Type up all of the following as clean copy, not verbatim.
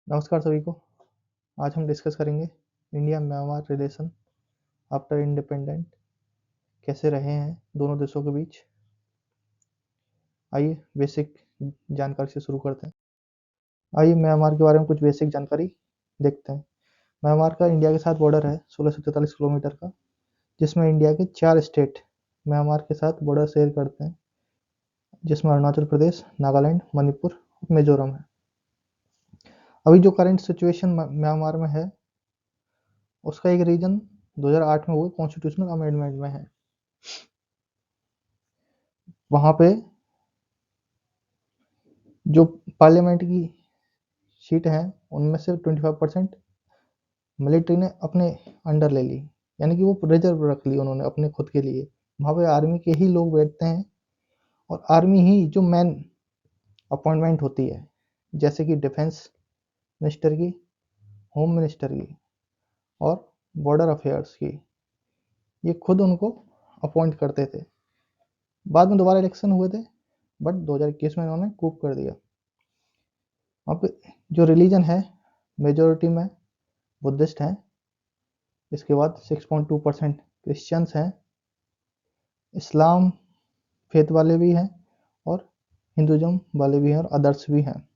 नमस्कार सभी को। आज हम डिस्कस करेंगे India Myanmar relation after independent कैसे रहे हैं दोनों देशों के बीच। आइए बेसिक जानकारी से शुरू करते हैं। आइए म्यांमार के बारे में कुछ बेसिक जानकारी देखते हैं। म्यांमार का इंडिया के साथ बॉर्डर है 1643 किलोमीटर का, जिसमें इंडिया के 4 स्टेट म्यांमार के साथ बॉर्डर शेयर करते हैं, जिसमें अरुणाचल प्रदेश, नागालैंड, मणिपुर और मिजोरम है। अभी जो करंट सिचुएशन म्यांमार में है उसका एक रीजन 2008 में हुए कॉन्स्टिट्यूशनल अमेंडमेंट में है। वहाँ पे जो पार्लियामेंट की सीट हैं उनमें से 25% मिलिट्री ने अपने अंडर ले ली, यानी कि वो रिजर्व रख ली उन्होंने अपने खुद के लिए। वहाँ पे आर्मी के ही लोग बैठते हैं और आर्मी ही जो मेन अपॉइंटमेंट होती है, जैसे कि डिफेंस मिनिस्टर की, होम मिनिस्टर की और बॉर्डर अफेयर्स की, ये खुद उनको अपॉइंट करते थे। बाद में दोबारा इलेक्शन हुए थे, बट 2021 में इन्होंने कूप कर दिया। वहाँ पे जो रिलीजन है मेजोरिटी में बुद्धिस्ट हैं, इसके बाद 6.2% क्रिश्चियंस हैं, इस्लाम फेथ वाले भी हैं और हिंदुज़म वाले भी हैं और अदर्स भी हैं।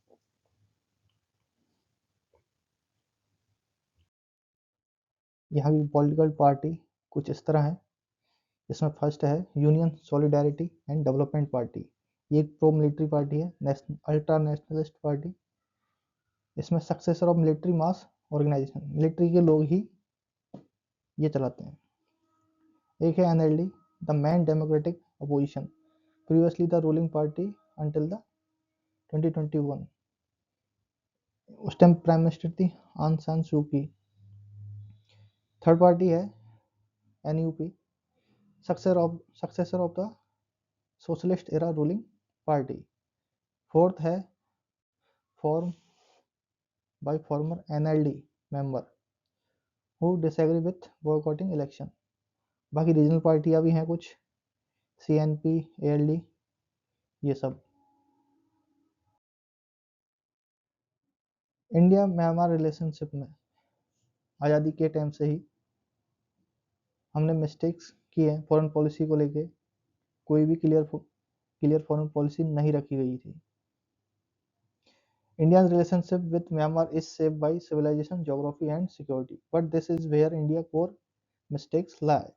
यहाँ की पॉलिटिकल पार्टी कुछ इस तरह है। इसमें फर्स्ट है union solidarity and development party. ये एक प्रो मिलिट्री पार्टी है, अल्ट्रा नेशनलिस्ट पार्टी। इसमें successor of military mass organisation, military के लोग ही ये चलाते हैं। एक है NLD, the main democratic opposition, previously the ruling party until the 2021। उस टाइम प्राइम मिनिस्टर थी आंग सान सू की। थर्ड पार्टी है NUP, successor of the socialist era ruling party. Fourth है form by former NLD member who disagree with boycotting election. बाकी regional पार्टियां भी हैं कुछ, सीएनपी, एएलडी, ये सब। इंडिया म्यांमार रिलेशनशिप में आज़ादी के टाइम से ही हमने मिस्टेक्स किए हैं। फॉरेन पॉलिसी को लेके कोई भी क्लियर फॉरेन पॉलिसी नहीं रखी गई थी। India's relationship with Myanmar is shaped by civilization, geography, and security, but this is where India's core mistakes lie.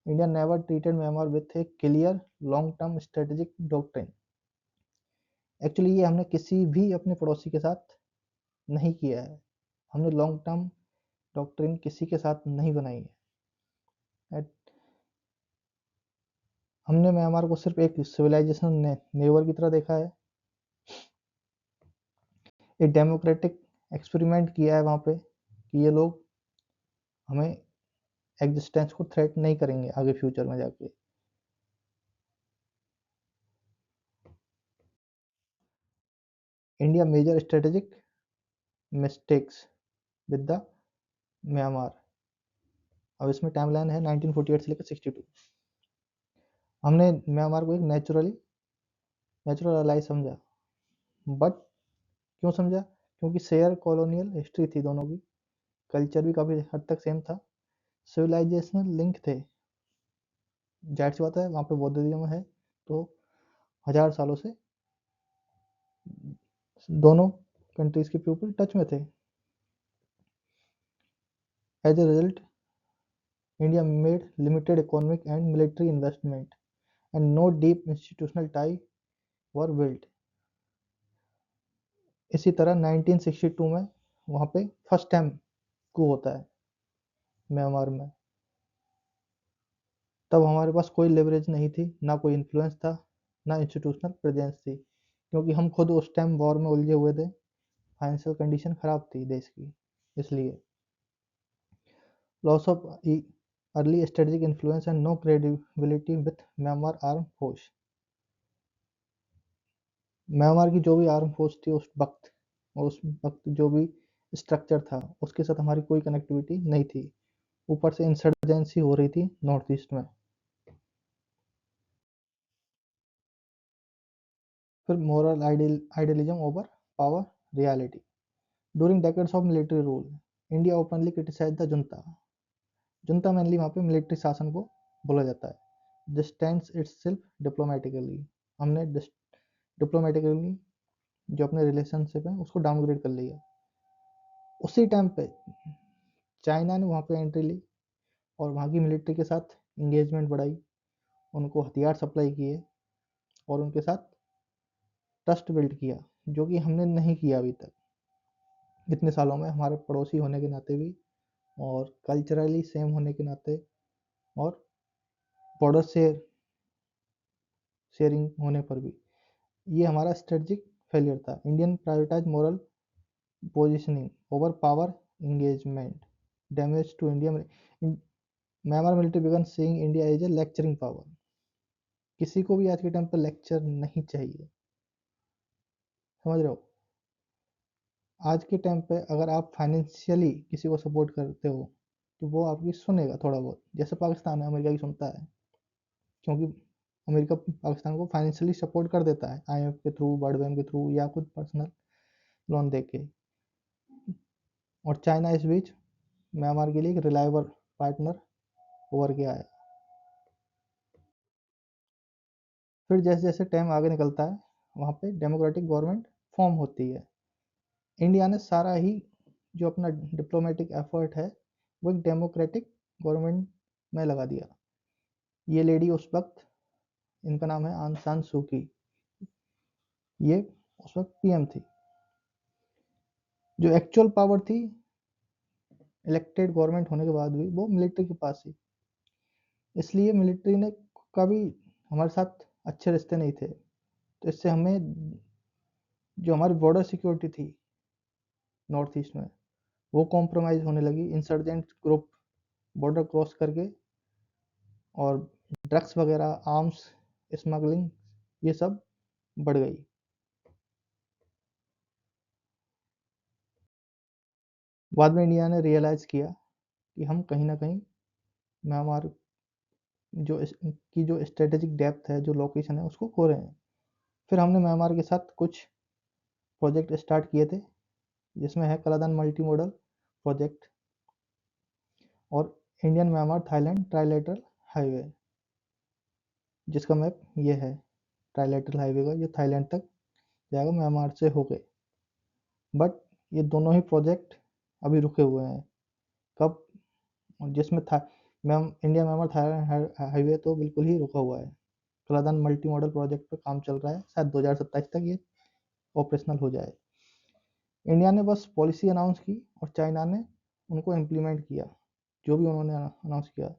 India never treated Myanmar with a clear long-term strategic doctrine. Actually ये हमने किसी भी अपने पड़ोसी के साथ नहीं किया है। हमने लॉन्ग टर्म डॉक्ट्रिन किसी के साथ नहीं बनाई है। हमने म्यांमार को सिर्फ एक सिविलाइजेशन नेबर की तरह देखा है। एक डेमोक्रेटिक एक्सपेरिमेंट किया है वहाँ पे कि ये लोग हमें एग्जिस्टेंस को थ्रेट नहीं करेंगे आगे फ्यूचर में जाके। India major strategic mistakes with the Myanmar. अब इसमें टाइमलाइन है 1948 से लेकर 62। हमने म्यांमार को एक नेचुरल अलाई समझा, बट क्यों समझा? क्योंकि शेयर कॉलोनियल हिस्ट्री थी दोनों की, कल्चर भी काफ़ी हद तक सेम था, सिविलाइजेशनल लिंक थे। जाहिर सी बात है वहाँ पे बौद्धिज्म है, तो 1000 सालों से दोनों कंट्रीज के पीपल टच में थे। As a result India made limited economic and military investment and no deep institutional tie were built. इसी तरह 1962 में वहाँ पे फर्स्ट टाइम coup होता है म्यांमार में। तब हमारे पास कोई लेवरेज नहीं थी, ना कोई इन्फ्लुएंस था, ना इंस्टीट्यूशनल प्रेजेंस थी, क्योंकि हम खुद उस टाइम वॉर में उलझे हुए थे। फाइनेंशियल कंडीशन खराब थी देश की, इसलिए loss of early strategic influence and no credibility with Myanmar arm force. Myanmar की जो भी आर्म फोर्स थी उस वक्त जो भी स्ट्रक्चर था उसके साथ हमारी कोई कनेक्टिविटी नहीं थी। ऊपर से इंसर्जेंसी हो रही थी नॉर्थ ईस्ट में। फिर moral idealism over power reality. During decades of military rule, India openly criticized the junta. Junta mainly वहाँ पे मिलिट्री शासन को बोला जाता है. Distanced itself diplomatically. हमने डिप्लोमेटिकली जो अपने रिलेशनशिप है उसको डाउनग्रेड कर लिया. उसी टाइम पे चाइना ने वहाँ पे एंट्री ली और वहाँ की मिलिट्री के साथ इंगेजमेंट बढ़ाई, उनको हथियार सप्लाई किए और उनके साथ ट्रस्ट बिल्ड किया, जो कि हमने नहीं किया अभी तक इतने सालों में, हमारे पड़ोसी होने के नाते भी और कल्चरली सेम होने के नाते और बॉर्डर शेयरिंग होने पर भी. ये हमारा स्ट्रेटजिक फेलियर था. Indian prioritise moral positioning over power engagement, damage to India. Myanmar military began seeing India as a lecturing power. किसी को भी आज के टाइम पर लेक्चर नहीं चाहिए, समझ रहे हो. आज के टाइम पे अगर आप फाइनेंशियली किसी को सपोर्ट करते हो तो वो आपकी सुनेगा थोड़ा बहुत, जैसे पाकिस्तान है अमेरिका की सुनता है, क्योंकि अमेरिका पाकिस्तान को फाइनेंशियली सपोर्ट कर देता है IMF के थ्रू, वर्ल्ड बैंक के थ्रू या खुद पर्सनल लोन दे के. और चाइना इस बीच म्यांमार के लिए एक रिलायबल पार्टनर उभर के आया. फिर जैसे जैसे टाइम आगे निकलता है वहाँ पे डेमोक्रेटिक गवर्नमेंट फॉर्म होती है. इंडिया ने सारा ही जो अपना डिप्लोमेटिक एफर्ट है वो एक डेमोक्रेटिक गवर्नमेंट में लगा दिया. ये लेडी उस वक्त, इनका नाम है आंग सान सू की, ये उस वक्त PM थी. जो एक्चुअल पावर थी इलेक्टेड गवर्नमेंट होने के बाद भी वो मिलिट्री के पास ही. इसलिए मिलिट्री ने कभी हमारे साथ अच्छे रिश्ते नहीं थे. तो इससे हमें जो हमारी बॉर्डर सिक्योरिटी थी नॉर्थ ईस्ट में वो कॉम्प्रोमाइज़ होने लगी. इंसर्जेंट ग्रुप बॉर्डर क्रॉस करके और ड्रग्स वगैरह, आर्म्स स्मगलिंग, ये सब बढ़ गई. बाद में इंडिया ने रियलाइज़ किया कि हम कहीं ना कहीं म्यांमार जो स्ट्रेटेजिक डेप्थ है, जो लोकेशन है, उसको खो रहे हैं. फिर हमने म्यांमार के साथ कुछ प्रोजेक्ट स्टार्ट किए थे, जिसमें है कलादान मल्टी मॉडल प्रोजेक्ट और Indian Myanmar Thailand trilateral highway, जिसका मैप ये है. ट्राइलेटरल हाईवे का ये थाईलैंड तक जाएगा म्यांमार से होके. बट ये दोनों ही प्रोजेक्ट अभी रुके हुए हैं. कब? जिसमें था इंडिया म्यांमार थाईलैंड हाईवे तो बिल्कुल ही रुका हुआ है. कलादान मल्टी मॉडल प्रोजेक्ट पे काम चल रहा है, शायद 2027 तक ये ऑपरेशनल हो जाए. इंडिया ने बस पॉलिसी अनाउंस की और चाइना ने उनको इम्प्लीमेंट किया, जो भी उन्होंने अनाउंस किया.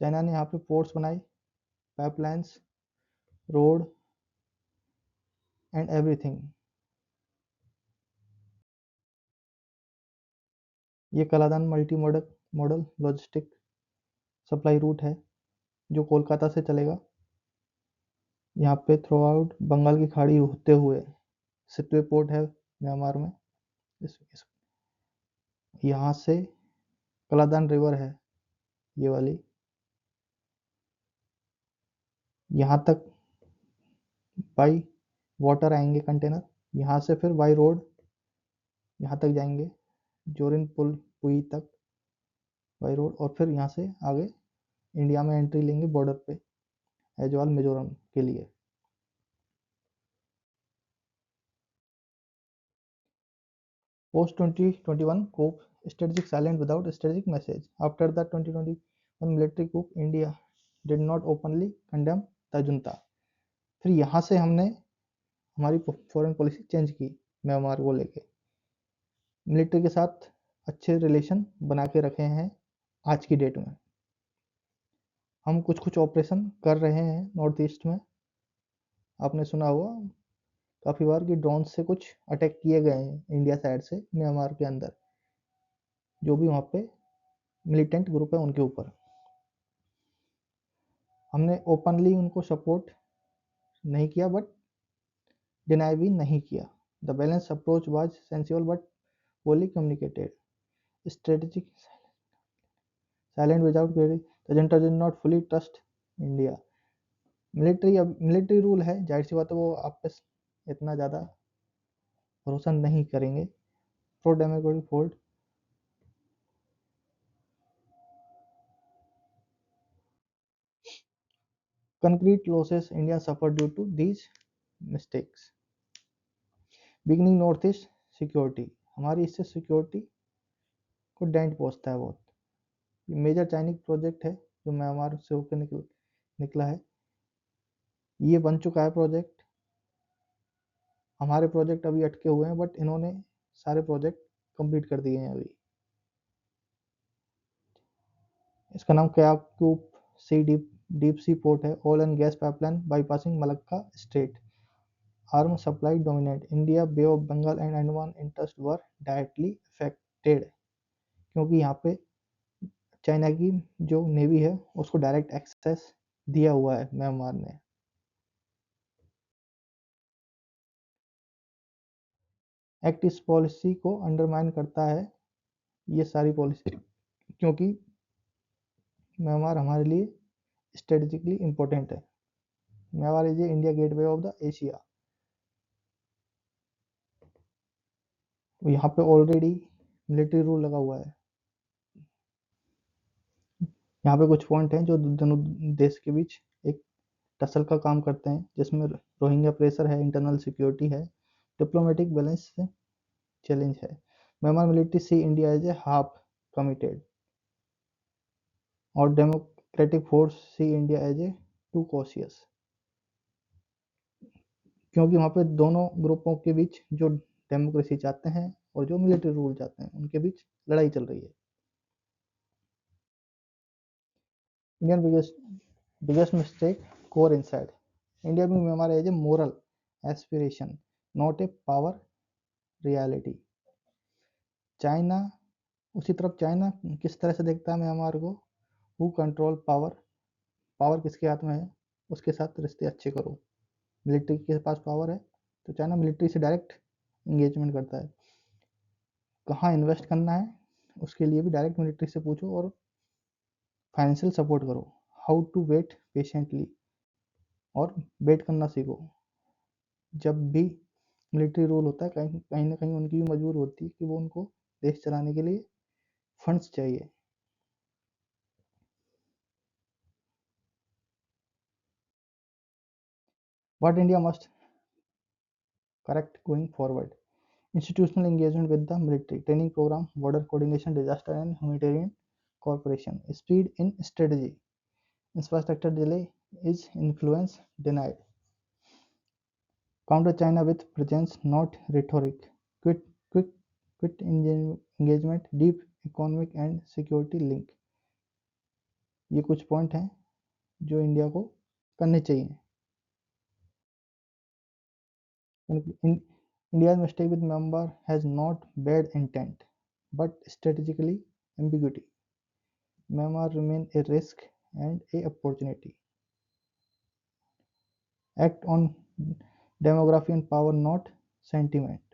चाइना ने यहाँ पे पोर्ट्स बनाए, पाइपलाइंस, रोड एंड एवरीथिंग. ये Kaladan multi modal logistic supply route है जो कोलकाता से चलेगा यहाँ पे थ्रू आउट बंगाल की खाड़ी होते हुए सितवे पोर्ट है म्यांमार में. यहाँ से कलादान रिवर है ये वाली, यहाँ तक बाई वाटर आएंगे कंटेनर, यहाँ से फिर बाई रोड यहाँ तक जाएंगे जोरिन पुई तक बाई रोड, और फिर यहाँ से आगे इंडिया में एंट्री लेंगे बॉर्डर पे एजवाल मिजोरम के लिए. Post 2021 coup, strategic silent without strategic message. After the 2021 military coup, India did not openly condemn the junta. फिर यहाँ से हमने हमारी फॉरेन पॉलिसी चेंज की म्यांमार को लेके. मिलिट्री के साथ अच्छे रिलेशन बना के रखे हैं. आज की डेट में हम कुछ कुछ ऑपरेशन कर रहे हैं नॉर्थ ईस्ट में. आपने सुना हुआ काफ़ी बार कि ड्रोन से कुछ अटैक किए गए हैं इंडिया साइड से म्यांमार के अंदर, जो भी वहाँ पे मिलिटेंट ग्रुप है उनके ऊपर. हमने ओपनली उनको सपोर्ट नहीं किया बट डिनाई भी नहीं किया. The balance approach was sensible but poorly communicated. Strategic silent without clearly. The junta did not fully trust India. Military rule है, जाहिर सी बात है वो आप पे इतना ज़्यादा भरोसा नहीं करेंगे. pro-democratic hold. Concrete losses India suffered due to these mistakes. Beginning north east security, हमारी इससे सिक्योरिटी को डेंट पहुंचता है बहुत। ये मेजर चाइनीज प्रोजेक्ट है जो म्यांमार से होकर निकला है। ये बन चुका है प्रोजेक्ट। हमारे प्रोजेक्ट अभी अटके हुए हैं, बट इन्होंने सारे प्रोजेक्ट कंप्लीट कर दिए हैं अभी। इसका नाम Kyaukphyu deep sea port है। Oil and gas pipeline bypassing Malacca Strait. Arm supply dominate India, Bay of Bengal and Andaman interest were directly affected, क्योंकि यहाँ पे चाइना की जो नेवी है उसको डायरेक्ट एक्सेस दिया हुआ है म्यांमार ने। एक्ट इस पॉलिसी को अंडरमाइन करता है, ये सारी पॉलिसी, क्योंकि म्यांमार हमारे लिए स्ट्रेटेजिकली इम्पोर्टेंट है। Myanmar is India gateway of the Asia. यहाँ पे ऑलरेडी मिलिट्री रूल लगा हुआ है। यहाँ पे कुछ पॉइंट हैं जो दोनों देश के बीच एक टसल का काम करते हैं, जिसमें रोहिंग्या प्रेशर है, इंटरनल सिक्योरिटी है, डिप्लोमेटिक बैलेंस से चैलेंज है। Myanmar military see India as a half committed और democratic force see India as a too cautious, क्योंकि वहाँ पे दोनों ग्रुपों के बीच जो डेमोक्रेसी चाहते हैं और जो मिलिट्री रूल चाहते हैं उनके बीच लड़ाई चल रही है। Indian biggest mistake core inside India में Myanmar as a moral aspiration, not a power reality. China उसी तरफ चाइना किस तरह से देखता है म्यांमार को, हु कंट्रोल पावर, पावर किसके हाथ में है उसके साथ रिश्ते अच्छे करो। मिलिट्री के पास पावर है तो चाइना मिलिट्री से डायरेक्ट इंगेजमेंट करता है। कहाँ इन्वेस्ट करना है उसके लिए भी डायरेक्ट मिलिट्री से पूछो और फाइनेंशियल सपोर्ट करो। हाउ टू वेट पेशेंटली, और वेट करना सीखो। जब भी मिलिट्री रूल होता है कहीं कहीं ना कहीं उनकी भी मजबूर होती है कि वो उनको देश चलाने के लिए फंड्स चाहिए। What India must correct going forward, institutional engagement with the military, training program, border coordination, disaster and humanitarian cooperation, speed in strategy, infrastructure delay is influence denied, counter China with presence not rhetoric, quit quick quit engagement, deep economic and security link। ये कुछ point हैं जो India को करने चाहिए। India's mistake with Myanmar has not bad intent, but strategically ambiguity. Myanmar remains a risk and a opportunity. Act on demography and power, not sentiment.